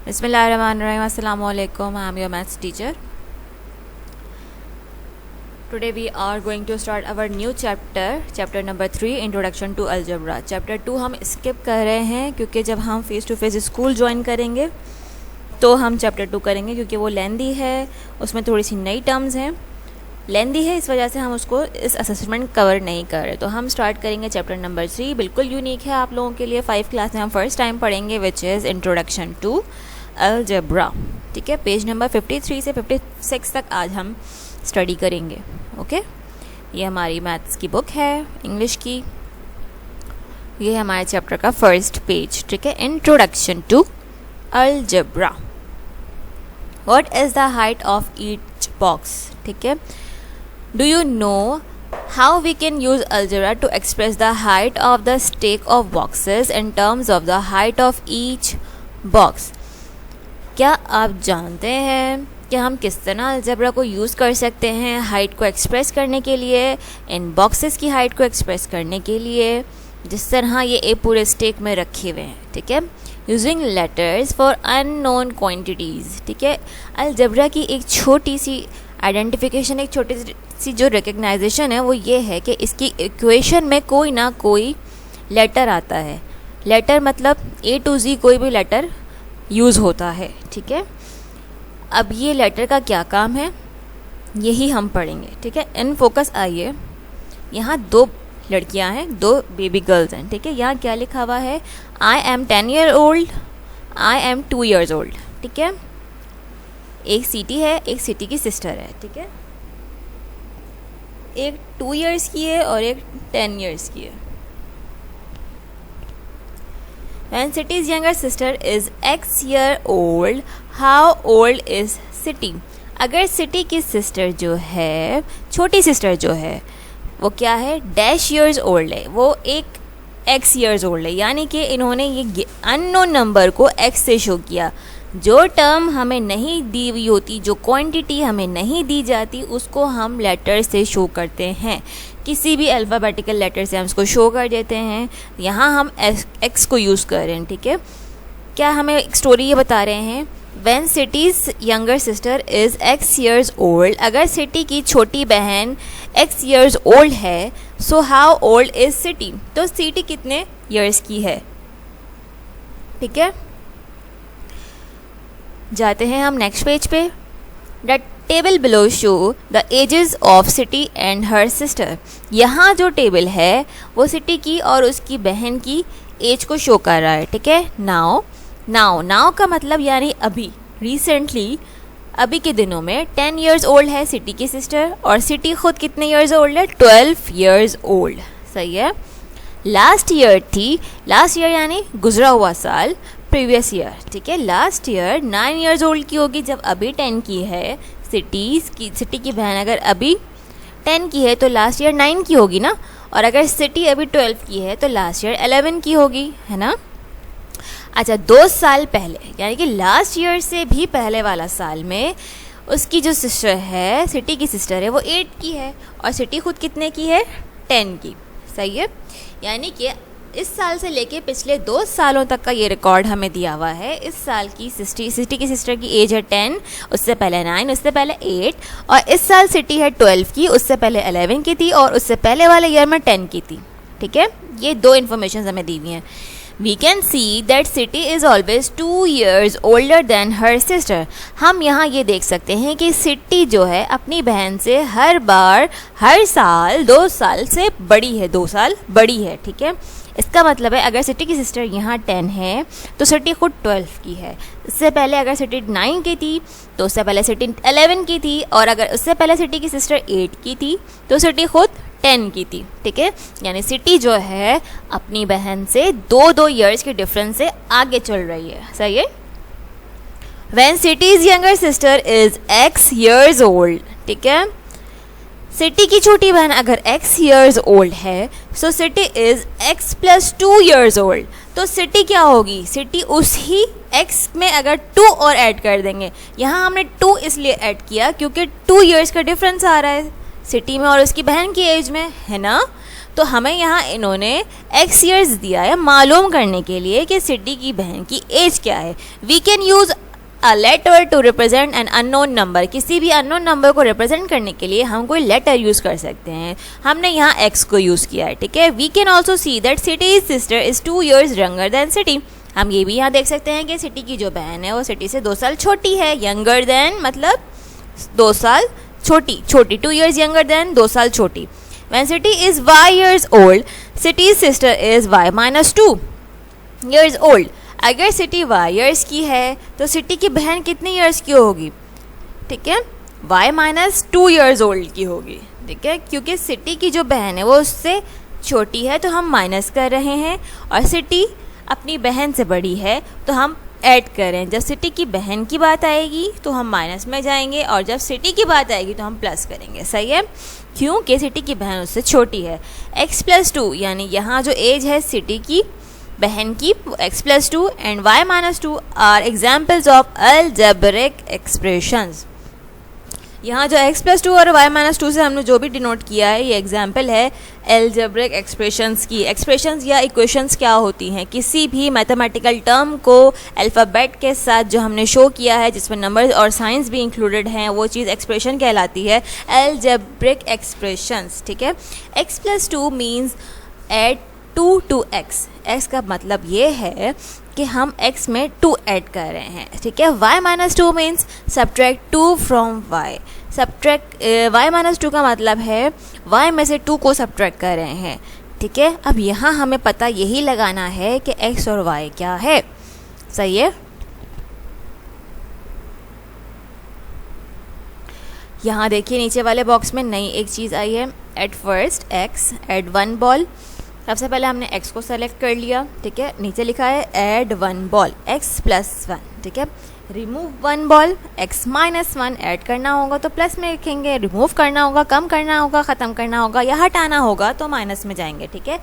Bismillahirrahmanirrahim. Assalamu alaikum. I am your maths teacher. Today we are going to start our new chapter number 3, Introduction to Algebra. Chapter 2 हम skip कर रहे हैं क्योंकि जब हम face to face school join करेंगे तो हम चैप्टर 2 करेंगे, क्योंकि वो लेंदी है, उसमें थोड़ी सी नई टर्म्स हैं, लेंदी है, इस वजह से हम उसको इस असेसमेंट कवर नहीं कर रहे। तो हम स्टार्ट करेंगे चैप्टर नंबर 3, बिल्कुल यूनिक है आप लोगों के लिए। 5 क्लास में हम फर्स्ट टाइम पढ़ेंगे, which is introduction to algebra. ठीक है, पेज नंबर 53 से 56 तक आज हम स्टडी करेंगे। ओके, ये हमारी मैथ्स की बुक है, इंग्लिश की। ये है हमारे चैप्टर का फर्स्ट पेज। ठीक है, introduction to algebra. What is the height of each box. ठीक है, do you know how we can use algebra to express the height of the stack of boxes in terms of the height of each box? क्या आप जानते हैं कि हम किस तरह अलजेब्रा को यूज़ कर सकते हैं हाइट को एक्सप्रेस करने के लिए, इन बॉक्सेस की हाइट को एक्सप्रेस करने के लिए, जिस तरह ये एक पूरे स्टेक में रखे हुए हैं। ठीक है, using letters for unknown quantities. ठीक है, अलजेब्रा की एक छोटी सी आइडेंटिफिकेशन, एक छोटी सी जो रिकग्नाइजेशन है वो ये है कि इसकी इक्वेशन में कोई ना कोई लेटर आता है। लेटर मतलब A to Z कोई भी लेटर यूज़ होता है। ठीक है, अब ये लेटर का क्या काम है यही हम पढ़ेंगे। ठीक है, इन फोकस आइए, यहाँ 2 लड़कियाँ हैं, 2 बेबी गर्ल्स हैं। ठीक है, यहाँ क्या लिखा हुआ है, I am 10 year old, I am 2 years old। ठीक है, एक सिटी है, एक सिटी की सिस्टर है। ठीक है, एक 2 years की है और एक 10 years की है। When City's younger sister is X year old, how old is City? अगर सिटी की सिस्टर जो है, छोटी सिस्टर जो है, वो क्या है, डैश years old है, वो एक X years old है। यानी कि इन्होंने ये अननोन नंबर को X से शो किया। जो टर्म हमें नहीं दी हुई होती, जो क्वांटिटी हमें नहीं दी जाती, उसको हम लेटर से शो करते हैं। किसी भी अल्फ़ाबेटिकल लेटर से हम उसको शो कर देते हैं। यहाँ हम एक्स को यूज़ कर रहे हैं। ठीक है, क्या हमें एक स्टोरी ये बता रहे हैं, when Siti's younger sister is X years old, अगर सिटी की छोटी बहन X years old है, so how old is Siti, तो सिटी कितने ईयर्स की है। ठीक है, जाते हैं हम नेक्स्ट पेज पे। The table below show the ages of Siti and her sister. यहाँ जो टेबल है वो सिटी की और उसकी बहन की एज को शो कर रहा है। ठीक है, नाउ का मतलब यानी अभी, रिसेंटली, अभी के दिनों में 10 years old है सिटी की सिस्टर, और सिटी खुद कितने ईयर्स ओल्ड है, 12 years old। सही है। लास्ट ईयर यानी गुजरा हुआ साल, प्रीवियस ईयर। ठीक है, लास्ट ईयर 9 years old की होगी जब अभी 10 की है। सिटी की बहन अगर अभी 10 की है तो लास्ट ईयर 9 की होगी ना, और अगर सिटी अभी 12 की है तो लास्ट ईयर 11 की होगी, है ना। अच्छा, 2 साल पहले यानी कि लास्ट ईयर से भी पहले वाला साल में उसकी जो सिस्टर है, सिटी की सिस्टर है, वो 8 की है, और सिटी खुद कितने की है, 10 की। सही है, यानी कि इस साल से लेके पिछले 2 सालों तक का ये रिकॉर्ड हमें दिया हुआ है। इस साल की सिटी की सिस्टर की एज है 10, उससे पहले 9, उससे पहले 8, और इस साल सिटी है 12 की, उससे पहले 11 की थी, और उससे पहले वाले ईयर में 10 की थी। ठीक है, ये 2 इन्फॉर्मेशन हमें दी हुई हैं। We can see that Siti is always 2 years older than her sister. हम यहाँ ये देख सकते हैं कि सिटी जो है अपनी बहन से हर साल 2 साल से बड़ी है, 2 साल बड़ी है। ठीक है, इसका मतलब है अगर सिटी की सिस्टर यहाँ 10 है तो सिटी खुद 12 की है। इससे पहले अगर सिटी 9 की थी तो उससे पहले सिटी 11 की थी, और अगर उससे पहले सिटी की सिस्टर 8 की थी तो सिटी खुद 10 की थी। ठीक है, यानी सिटी जो है अपनी बहन से 2 ईयर्स के डिफरेंस से आगे चल रही है। सही है। When cities younger sister is X years old। ठीक है, सिटी की छोटी बहन अगर X years old है, so city is X plus 2 years old। तो सिटी क्या होगी, सिटी उसी X में अगर 2 और ऐड कर देंगे। यहाँ हमने 2 इसलिए ऐड किया क्योंकि 2 years का डिफरेंस आ रहा है सिटी में और उसकी बहन की एज में, है ना। तो हमें यहाँ इन्होंने x ईयर्स दिया है मालूम करने के लिए कि सिटी की बहन की एज क्या है. We can use a letter to represent an unknown number. किसी भी अननोन नंबर को रिप्रेजेंट करने के लिए हम कोई लेटर यूज़ कर सकते हैं. हमने यहाँ x को यूज़ किया है. ठीक है. We can also see that Siti's sister is 2 years younger than Siti. हम ये भी यहाँ देख सकते हैं कि सिटी की जो बहन है वो सिटी से 2 साल छोटी है. यंगर दैन मतलब 2 साल छोटी. 2 years यंगर दैन 2 साल छोटी. When city is y years old, city's sister is y minus 2 years old. अगर सिटी y years की है तो सिटी की बहन कितनी years की होगी? ठीक है, y minus 2 years old की होगी. ठीक है, क्योंकि सिटी की जो बहन है वो उससे छोटी है तो हम माइनस कर रहे हैं, और सिटी अपनी बहन से बड़ी है तो हम ऐड कर रहे हैं. जब सिटी की बहन की बात आएगी तो हम माइनस में जाएंगे, और जब सिटी की बात आएगी तो हम प्लस करेंगे. सही है, क्योंकि सिटी की बहन उससे छोटी है. x + 2 यानी यहाँ जो एज है सिटी की बहन की x + 2 and y - 2 are examples of algebraic expressions. यहाँ जो x + 2 और y - 2 से हमने जो भी डिनोट किया है ये एग्जाम्पल है अलजेब्रिक एक्सप्रेशंस की. एक्सप्रेशंस या इक्वेशंस क्या होती हैं? किसी भी मैथमेटिकल टर्म को अल्फ़ाबेट के साथ जो हमने शो किया है जिसमें नंबर्स और साइंस भी इंक्लूडेड हैं वो चीज़ एक्सप्रेशन कहलाती है अलजेब्रिक एक्सप्रेशंस. ठीक है. x + 2 means add 2 to x. x का मतलब ये है कि हम x में 2 ऐड कर रहे हैं. ठीक है. y - 2 means subtract 2 from y. Subtract y - 2 का मतलब है y में से 2 को सब्ट्रैक्ट कर रहे हैं. ठीक है. अब यहाँ हमें पता यही लगाना है कि x और y क्या है. सही है. यहाँ देखिए नीचे वाले बॉक्स में नई एक चीज़ आई है. At first x add 1 ball. सबसे पहले हमने x को सेलेक्ट कर लिया. ठीक है. नीचे लिखा है ऐड 1 बॉल x + 1. ठीक है. रिमूव 1 बॉल x - 1 ऐड करना होगा तो प्लस में लिखेंगे, रिमूव करना होगा, कम करना होगा, ख़त्म करना होगा या हटाना होगा तो माइनस में जाएंगे. ठीक है.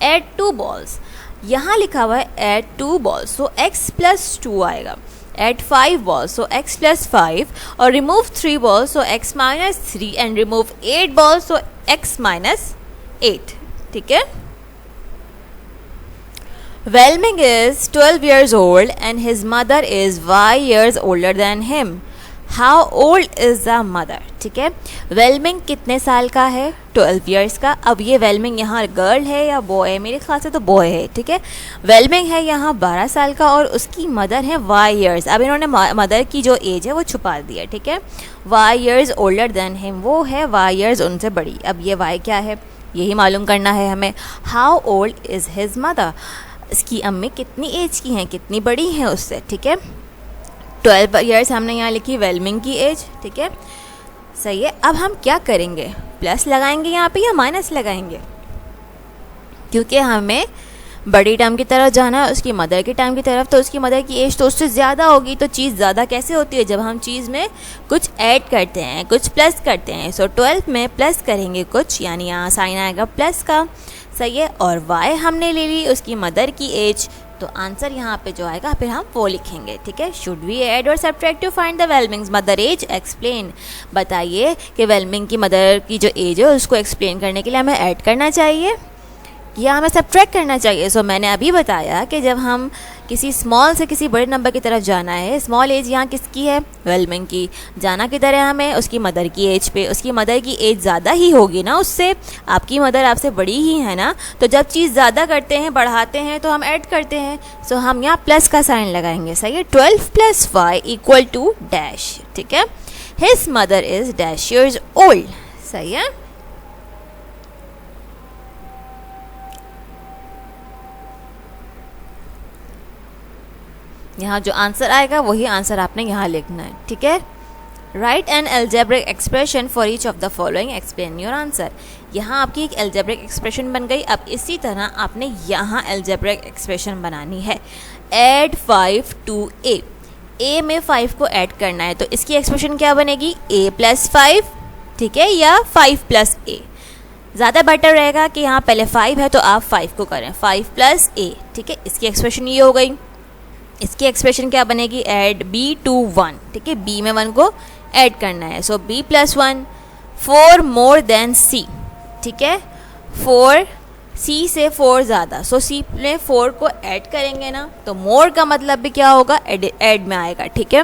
Add 2 balls. यहाँ लिखा हुआ है ऐड 2 बॉल्स सो x + 2 आएगा. ऐड 5 बॉल्स सो x + 5 और remove 3 balls so x - 3 and remove 8 balls so x - 8. ठीक है. Velming is 12 years old and his mother is y years older than him. How old is the mother? ठीक है. Wellbeing कितने साल का है? 12 years का. अब ये वेलमिंग यहाँ गर्ल है या बॉय है? मेरे ख्याल से तो बॉय है. ठीक है. वेलमिंग है यहाँ 12 साल का और उसकी मदर है y years. अब इन्होंने मदर की जो एज है वो छुपा दी है. ठीक है. y years older than him, वो है y years उनसे बड़ी. अब ये y क्या है यही मालूम करना है हमें. How old is his mother? इसकी अम्मी कितनी एज की हैं, कितनी बड़ी हैं उससे. ठीक है. 12 years हमने यहाँ लिखी वेलमिंग की एज. ठीक है. सही है. अब हम क्या करेंगे? प्लस लगाएंगे यहाँ पे या माइनस लगाएंगे? क्योंकि हमें बड़ी टर्म की तरफ जाना है उसकी मदर की टर्म की तरफ, तो उसकी मदर की एज तो उससे ज़्यादा होगी. तो चीज़ ज़्यादा कैसे होती है? जब हम चीज़ में कुछ ऐड करते हैं, कुछ प्लस करते हैं. सो 12 में प्लस करेंगे कुछ, यानी यहाँ साइन आएगा प्लस का. सही है. और y हमने ले ली उसकी मदर की एज, तो आंसर यहाँ पे जो आएगा फिर हम वो लिखेंगे. ठीक है. शुड वी ऐड और subtract to find the Welming's mother age? Explain. बताइए कि वेलमिंग की मदर की जो एज है उसको एक्सप्लेन करने के लिए हमें ऐड करना चाहिए या हमें सब्ट्रैक्ट करना चाहिए. सो मैंने अभी बताया कि जब हम किसी स्मॉल से किसी बड़े नंबर की तरफ जाना है, स्मॉल एज यहाँ किसकी है? वेलमिंग की. जाना किधर है हमें? उसकी मदर की एज पे. उसकी मदर की एज ज़्यादा ही होगी ना उससे. आपकी मदर आपसे बड़ी ही है ना. तो जब चीज़ ज़्यादा करते हैं, बढ़ाते हैं तो हम ऐड करते हैं. सो हम यहाँ प्लस का साइन लगाएंगे. सही है. 12 + y = डैश. ठीक है. His mother is dash years old. सही है. यहाँ जो आंसर आएगा वही आंसर आपने यहाँ लिखना है. ठीक है. Right N algebraic expression for each of the following, explain your answer. यहाँ आपकी एक अलजेब्रिक एक्सप्रेशन बन गई. अब इसी तरह आपने यहाँ अलजेब्रिक एक्सप्रेशन बनानी है. Add 5 to a. a में 5 को ऐड करना है तो इसकी एक्सप्रेशन क्या बनेगी? a + 5. ठीक है. या 5 + a. ज़्यादा बेटर रहेगा कि यहाँ पहले 5 है तो आप 5 को करें. 5 + a. ठीक है. इसकी एक्सप्रेशन ये हो गई. इसकी एक्सप्रेशन क्या बनेगी? Add b to 1. ठीक है. b में 1 को ऐड करना है. सो b + 1. 4 more than c. ठीक है. 4 सी से 4 ज़्यादा, सो सी में 4 को ऐड करेंगे ना, तो मोर का मतलब भी क्या होगा, ऐड में आएगा, ठीक है।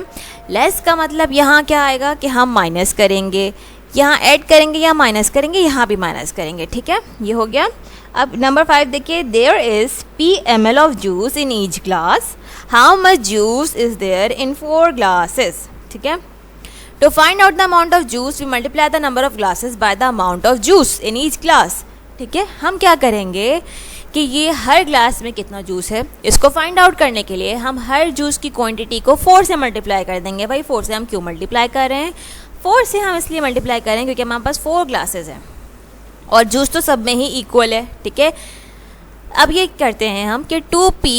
लेस का मतलब यहाँ क्या आएगा कि हम माइनस करेंगे, यहाँ ऐड करेंगे या माइनस करेंगे, यहाँ भी माइनस करेंगे, ठीक है। ये हो गया। अब नंबर 5 देखिए, there is p ml of juice in each glass, how much juice is there in 4 glasses, ठीक है। To find out the amount of juice we multiply the number of glasses by the amount of juice in each glass, ठीक है। हम क्या करेंगे कि ये हर glass में कितना जूस है, इसको फाइंड आउट करने के लिए हम हर जूस की क्वांटिटी को 4 से मल्टीप्लाई कर देंगे। भाई 4 से हम क्यों मल्टीप्लाई कर रहे हैं, 4 से हम इसलिए मल्टीप्लाई कर रहे हैं क्योंकि हमारे पास 4 ग्लासेस हैं और जूस तो सब में ही इक्वल है, ठीक है। अब ये करते हैं हम कि 2p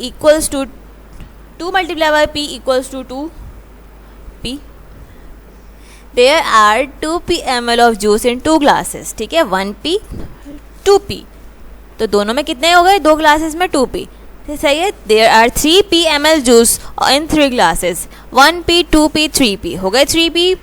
equals to 2 multiply by p equals to 2p, there are 2p ml of juice in 2 glasses, ठीक है। 1p 2p, तो दोनों में कितने हो गए, 2 ग्लासेस में 2p, सही है। There are 3p ml juice in 3 glasses, 1p 2p 3p, हो गए 3p,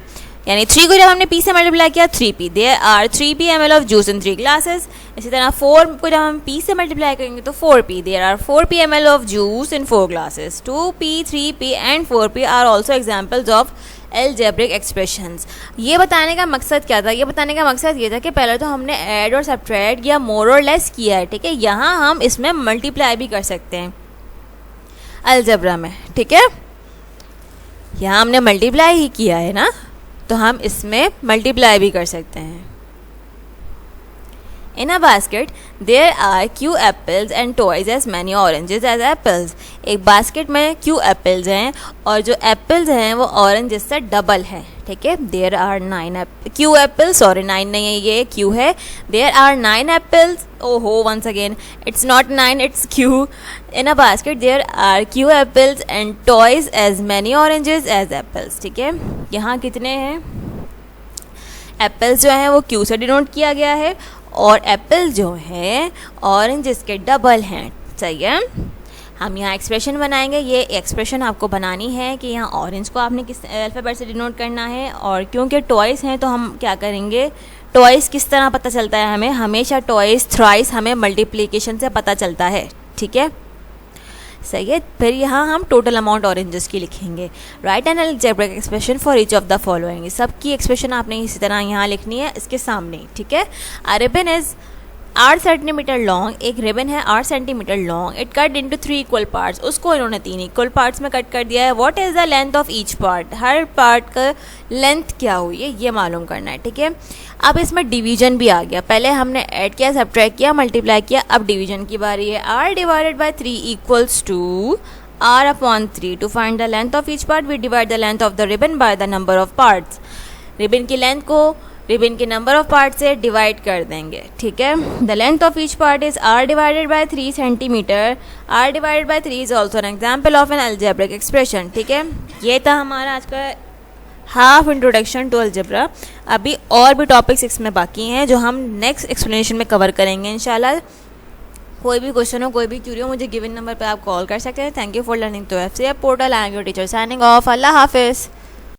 यानी 3 को जब हमने p से मल्टीप्लाई किया 3p, there are 3p ml of juice in 3 glasses. इसी तरह 4 को जब हम p से मल्टीप्लाई करेंगे तो 4p, there are 4p ml of juice in 4 glasses. 2p 3p and 4p are also examples of algebraic expressions. ये बताने का मकसद क्या था, ये बताने का मकसद ये था कि पहले तो हमने ऐड और सब्ट्रैक्ट या मोर और लेस किया है, ठीक है। यहाँ हम इसमें मल्टीप्लाई भी कर सकते हैं अलजेब्रा में, ठीक है। यहाँ हमने मल्टीप्लाई ही किया है ना, तो हम इसमें मल्टीप्लाई भी कर सकते हैं। In a basket, there are q apples and toys as many oranges as apples. एक बास्केट में q एप्पल्स हैं और जो एप्पल्स हैं वो ऑरेंज से डबल है, ठीक है। There are 9 q apples, sorry 9 नहीं है, ये q है। There are 9 apples, ओहो once again it's not 9, it's q. In a basket there are q apples and toys as many oranges as apples, ठीक है। यहाँ कितने हैं, एप्पल्स जो हैं वो q से डिनोट किया गया है और एप्पल जो हैं ऑरेंज इसके डबल हैं, सही है। हम यहाँ एक्सप्रेशन बनाएंगे, ये एक्सप्रेशन आपको बनानी है कि यहाँ ऑरेंज को आपने किस अल्फ़ाबेट से डिनोट करना है, और क्योंकि टॉयस हैं तो हम क्या करेंगे, टॉयस किस तरह पता चलता है हमें, हमेशा टॉयस थ्राइस हमें मल्टीप्लिकेशन से पता चलता है, ठीक है, सही है। फिर यहाँ हम टोटल अमाउंट ऑरेंजेस की लिखेंगे। Right N algebraic expression for each of the following, सबकी एक्सप्रेशन आपने इसी तरह यहाँ लिखनी है इसके सामने, ठीक है। A ribbon is 8 centimetre long, एक रिबन है 8 centimetre long, it cut into 3 equal parts, उसको इन्होंने 3 इक्वल पार्ट्स में कट कर दिया है। What is the length of each part, her part का लेंथ क्या हुई है ये मालूम करना है, ठीक है। अब इसमें डिवीजन भी आ गया, पहले हमने ऐड किया, सब्ट्रैक्ट किया, मल्टीप्लाई किया, अब डिवीजन की बारी है। r divided by 3 equals to r upon 3। To find the length of each part we divide the length of the ribbon by the number of parts, ribbon की length को ribbon के number of part से divide कर देंगे, ठीक है। The length of each part is r divided by 3 centimeter, r divided by 3 is also an example of an algebraic expression, ठीक है। ये था हमारा आज का हाफ इंट्रोडक्शन टू अलजेब्रा। अभी और भी टॉपिक्स इसमें बाकी हैं जो हम नेक्स्ट एक्सप्लेनेशन में कवर करेंगे इंशाल्लाह। कोई भी क्वेश्चन हो, कोई भी क्यूरी हो, मुझे गिवन नंबर पे आप कॉल कर सकते हैं। Thank you for learning to FCF portal. I am your teacher signing off. अल्लाह हाफिज़।